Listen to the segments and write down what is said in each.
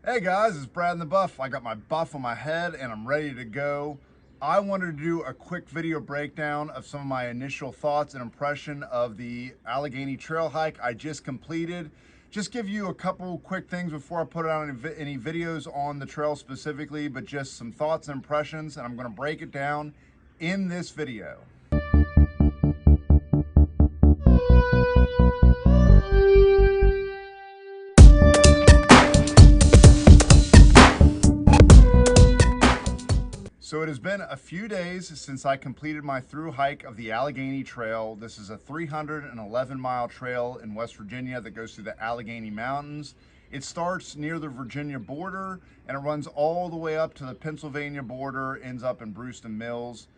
Hey guys, it's Brad and the Buff. I got my buff on my head and I'm ready to go. I wanted to do a quick video breakdown of some of my initial thoughts and impression of the Allegheny Trail hike I just completed. Just give you a couple quick things before I put out any videos on the trail specifically, but just some thoughts and impressions, and I'm going to break it down in this video. So it has been a few days since I completed my through hike of the Allegheny Trail. This is a 311-mile trail in West Virginia that goes through the Allegheny Mountains. It starts near the Virginia border and it runs all the way up to the Pennsylvania border, ends up in Brewston Mills.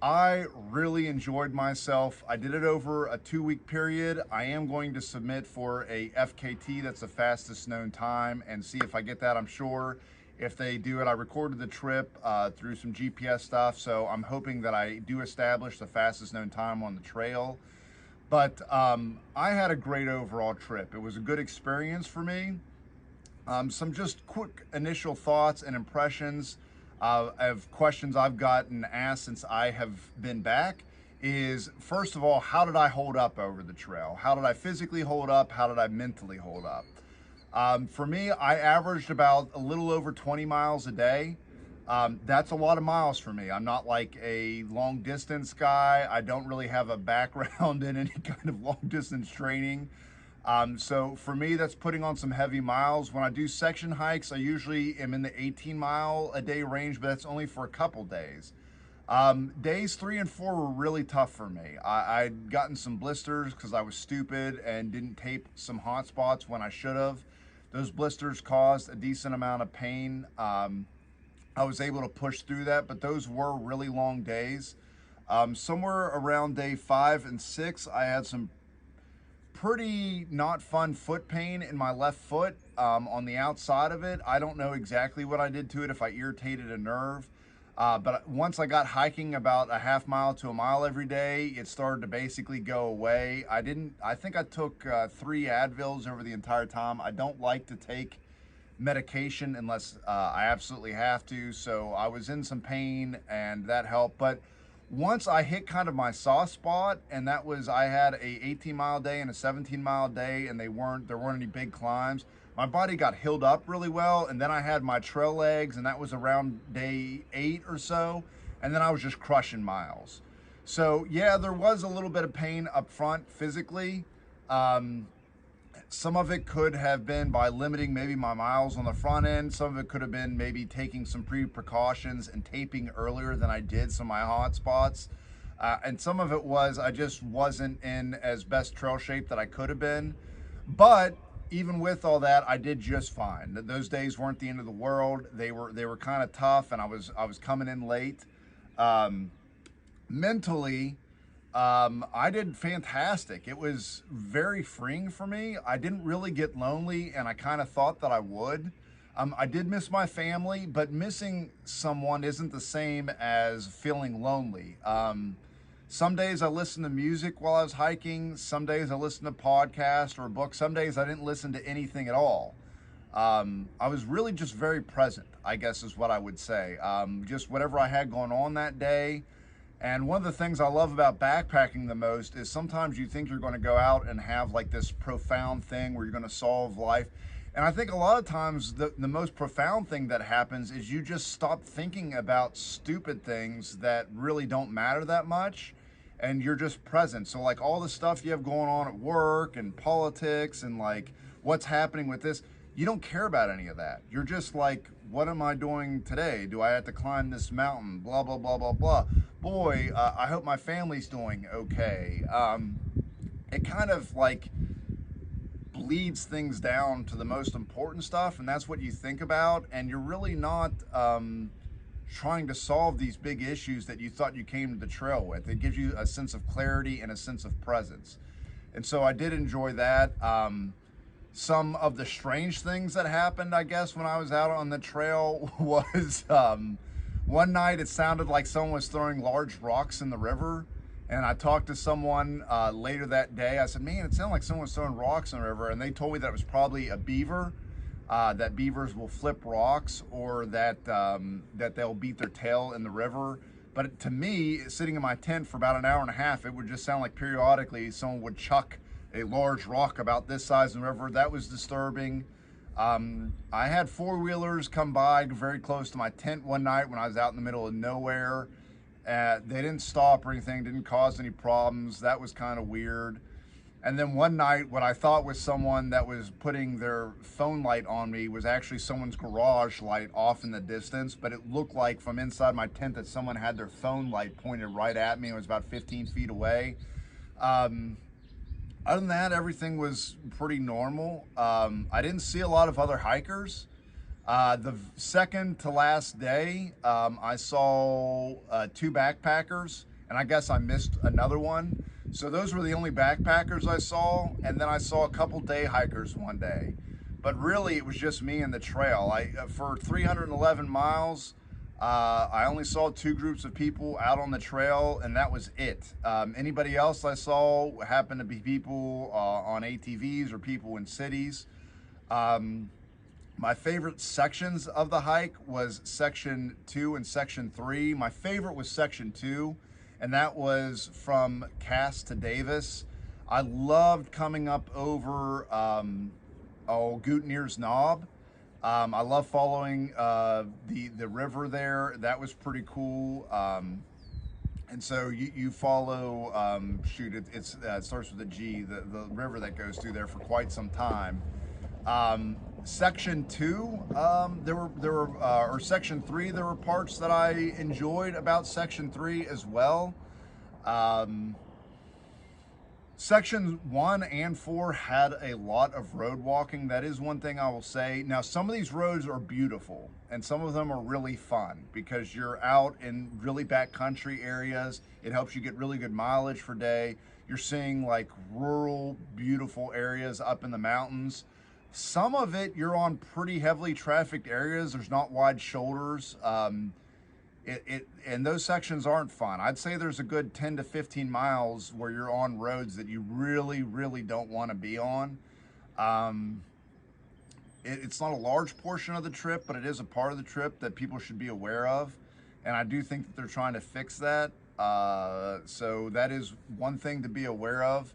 I really enjoyed myself. I did it over a 2-week period. I am going to submit for a FKT, that's the fastest known time, and see if I get that. I'm sure if they do it, I recorded the trip through some GPS stuff, so I'm hoping that I do establish the fastest known time on the trail. But I had a great overall trip. It was a good experience for me. Some just quick initial thoughts and impressions of questions I've gotten asked since I have been back is, first of all, how did I hold up over the trail? How did I physically hold up? How did I mentally hold up? For me, I averaged about a little over 20 miles a day. That's a lot of miles for me. I'm not like a long distance guy. I don't really have a background in any kind of long distance training. So for me, that's putting on some heavy miles. When I do section hikes, I usually am in the 18-mile a day range, but that's only for a couple days. Days 3 and 4 were really tough for me. I'd gotten some blisters because I was stupid and didn't tape some hot spots when I should have. Those blisters caused a decent amount of pain. I was able to push through that, but those were really long days. Somewhere around day 5 and 6, I had some pretty not fun foot pain in my left foot on the outside of it. I don't know exactly what I did to it, if I irritated a nerve. But once I got hiking about a half mile to a mile every day, it started to basically go away. I think I took 3 Advils over the entire time. I don't like to take medication unless I absolutely have to. So I was in some pain and that helped. But once I hit kind of my soft spot, and that was I had a 18-mile day and a 17-mile day, and there weren't any big climbs. My body got healed up really well, and then I had my trail legs, and that was around day 8 or so, and then I was just crushing miles. So yeah, there was a little bit of pain up front physically. Some of it could have been by limiting maybe my miles on the front end. Some of it could have been maybe taking some precautions and taping earlier than I did some of my hot spots. And some of it was I just wasn't in as best trail shape that I could have been. But even with all that, I did just fine. Those days weren't the end of the world. They were kind of tough, and I was coming in late. Mentally, I did fantastic. It was very freeing for me. I didn't really get lonely, and I kind of thought that I would. I did miss my family, but missing someone isn't the same as feeling lonely. Some days I listened to music while I was hiking. Some days I listened to podcasts or a book. Some days I didn't listen to anything at all. I was really just very present, I guess is what I would say. Just whatever I had going on that day. And one of the things I love about backpacking the most is sometimes you think you're going to go out and have like this profound thing where you're going to solve life. And I think a lot of times the most profound thing that happens is you just stop thinking about stupid things that really don't matter that much, and you're just present. So like all the stuff you have going on at work and politics and like what's happening with this, you don't care about any of that. You're just like, what am I doing today? Do I have to climb this mountain? Blah, blah, blah, blah, blah. Boy, I hope my family's doing okay. It kind of like bleeds things down to the most important stuff, and that's what you think about, and you're really not trying to solve these big issues that you thought you came to the trail with. It gives you a sense of clarity and a sense of presence. And so I did enjoy that. Some of the strange things that happened, I guess, when I was out on the trail was one night it sounded like someone was throwing large rocks in the river. And I talked to someone later that day. I said, man, it sounded like someone was throwing rocks in the river. And they told me that it was probably a beaver. that beavers will flip rocks, or that that they'll beat their tail in the river. But to me, sitting in my tent for about an hour and a half, it would just sound like periodically someone would chuck a large rock about this size in the river. That was disturbing. I had four-wheelers come by very close to my tent one night when I was out in the middle of nowhere. They didn't stop or anything, didn't cause any problems. That was kind of weird. And then one night, what I thought was someone that was putting their phone light on me was actually someone's garage light off in the distance, but it looked like from inside my tent that someone had their phone light pointed right at me. It was about 15 feet away. Other than that, everything was pretty normal. I didn't see a lot of other hikers. The second to last day, I saw two backpackers, and I guess I missed another one. So those were the only backpackers I saw, and then I saw a couple day hikers one day. But really, it was just me and the trail. For 311 miles, I only saw two groups of people out on the trail, and that was it. Anybody else I saw happened to be people on ATVs or people in cities. My favorite sections of the hike was section 2 and section 3. My favorite was section 2, and that was from Cass to Davis. I loved coming up over Goutonier's Knob. I love following the river there. That was pretty cool. And so you follow, it starts with a G, the river that goes through there for quite some time. Section 2, or section 3, there were parts that I enjoyed about section 3 as well. Sections 1 and 4 had a lot of road walking. That is one thing I will say. Now, some of these roads are beautiful, and some of them are really fun because you're out in really backcountry areas. It helps you get really good mileage per day. You're seeing like rural, beautiful areas up in the mountains. Some of it, you're on pretty heavily trafficked areas. There's not wide shoulders. And those sections aren't fun. I'd say there's a good 10 to 15 miles where you're on roads that you really, really don't want to be on. It's not a large portion of the trip, but it is a part of the trip that people should be aware of. And I do think that they're trying to fix that. So that is one thing to be aware of.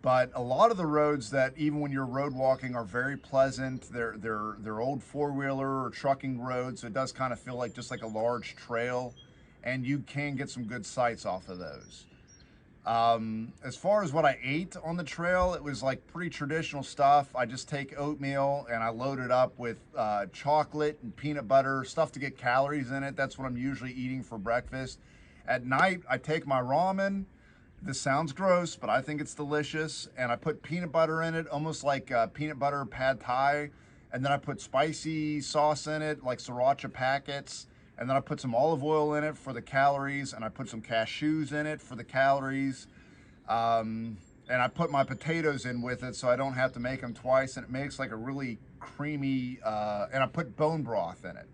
But a lot of the roads that even when you're road walking are very pleasant. They're old four-wheeler or trucking roads, so it does kind of feel like just like a large trail, and you can get some good sights off of those. As far as what I ate on the trail, it was like pretty traditional stuff. I just take oatmeal and I load it up with chocolate and peanut butter, stuff to get calories in it. That's what I'm usually eating for breakfast. At night, I take my ramen. This sounds gross, but I think it's delicious. And I put peanut butter in it, almost like peanut butter pad thai. And then I put spicy sauce in it, like sriracha packets. And then I put some olive oil in it for the calories. And I put some cashews in it for the calories. And I put my potatoes in with it so I don't have to make them twice. And it makes like a really creamy, and I put bone broth in it.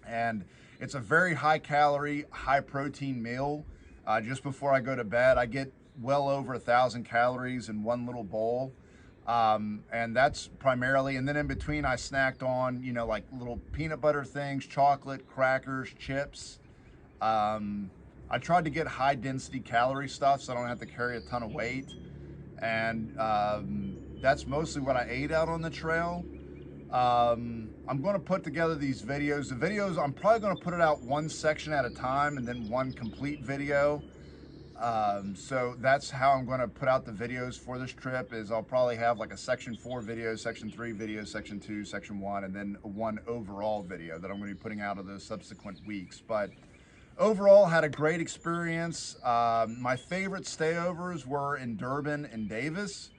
And it's a very high calorie, high protein meal. Just before I go to bed, I get well over 1,000 calories in one little bowl. And that's primarily, and then in between I snacked on, like little peanut butter things, chocolate, crackers, chips. I tried to get high density calorie stuff so I don't have to carry a ton of weight. And that's mostly what I ate out on the trail. I'm going to put together these videos. The videos, I'm probably going to put it out one section at a time and then one complete video. So that's how I'm going to put out the videos for this trip. Is I'll probably have like a section 4 video, section 3 video, section 2, section 1, and then one overall video that I'm going to be putting out of those subsequent weeks. But overall, had a great experience. My favorite stayovers were in Durban and Davis.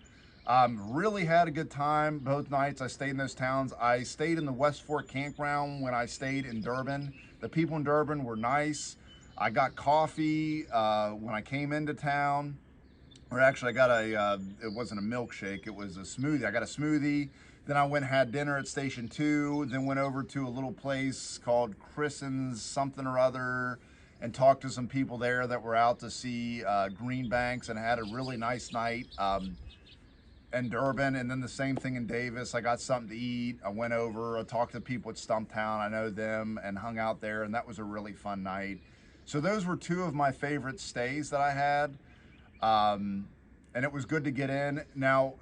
Really had a good time both nights I stayed in those towns. I stayed in the West Fork campground when I stayed in Durban. The people in Durban were nice. I got coffee when I came into town. Or actually I got it wasn't a milkshake, it was a smoothie. I got a smoothie. Then I went and had dinner at Station 2, then went over to a little place called Christen's something or other and talked to some people there that were out to see green banks and had a really nice night. and Durban, and then the same thing in Davis. I got something to eat. I went over, I talked to people at Stumptown, I know them, and hung out there, and that was a really fun night. So those were two of my favorite stays that I had. And it was good to get in. Now,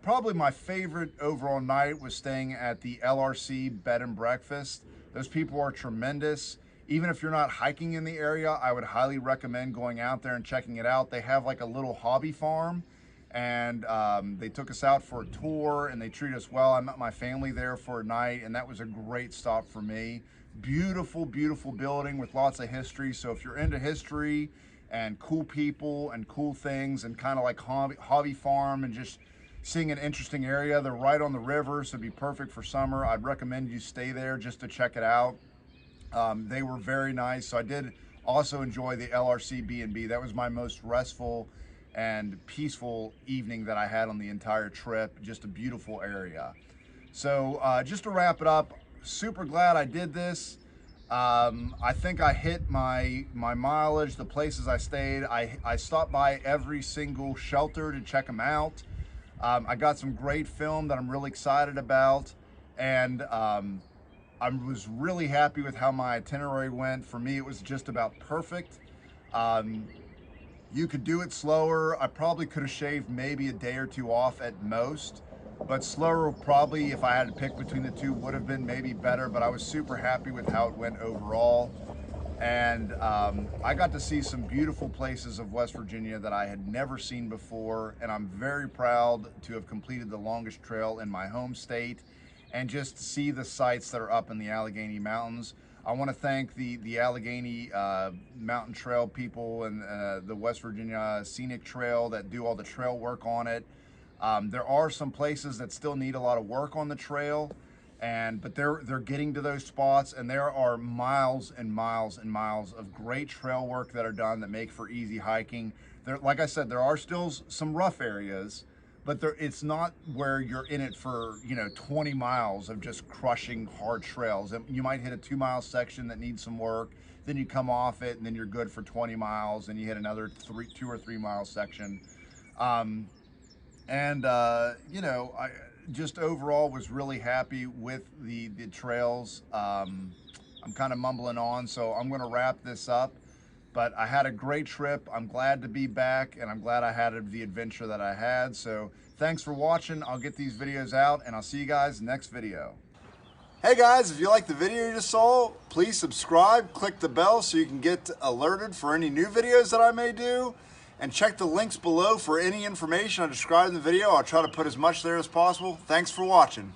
probably my favorite overall night was staying at the LRC Bed and Breakfast. Those people are tremendous. Even if you're not hiking in the area, I would highly recommend going out there and checking it out. They have like a little hobby farm, and they took us out for a tour, and they treated us well. I met my family there for a night, and that was a great stop for me. Beautiful, beautiful building with lots of history. So if you're into history and cool people and cool things, and kind of like hobby farm and just seeing an interesting area, they're right on the river, so it'd be perfect for summer. I'd recommend you stay there just to check it out. They were very nice. So I did also enjoy the LRC B&B. That was my most restful and peaceful evening that I had on the entire trip. Just a beautiful area. So just to wrap it up, super glad I did this. I think I hit my mileage, the places I stayed. I stopped by every single shelter to check them out. I got some great film that I'm really excited about, and I was really happy with how my itinerary went. For me, it was just about perfect. You could do it slower. I probably could have shaved maybe a day or two off at most, but slower probably, if I had to pick between the two, would have been maybe better. But I was super happy with how it went overall. And I got to see some beautiful places of West Virginia that I had never seen before, and I'm very proud to have completed the longest trail in my home state, and just see the sights that are up in the Allegheny Mountains. I want to thank the Allegheny Mountain Trail people and the West Virginia Scenic Trail that do all the trail work on it. There are some places that still need a lot of work on the trail, but they're getting to those spots, and there are miles and miles and miles of great trail work that are done that make for easy hiking. There, like I said, there are still some rough areas, but it's not where you're in it for 20 miles of just crushing hard trails. You might hit a 2-mile section that needs some work, then you come off it, and then you're good for 20 miles, and you hit another 2 or 3 mile section. I just overall was really happy with the trails. I'm kind of mumbling on, so I'm going to wrap this up. But I had a great trip. I'm glad to be back, and I'm glad I had the adventure that I had. So thanks for watching. I'll get these videos out, and I'll see you guys next video. Hey guys, if you like the video you just saw, please subscribe, click the bell so you can get alerted for any new videos that I may do. And check the links below for any information I described in the video. I'll try to put as much there as possible. Thanks for watching.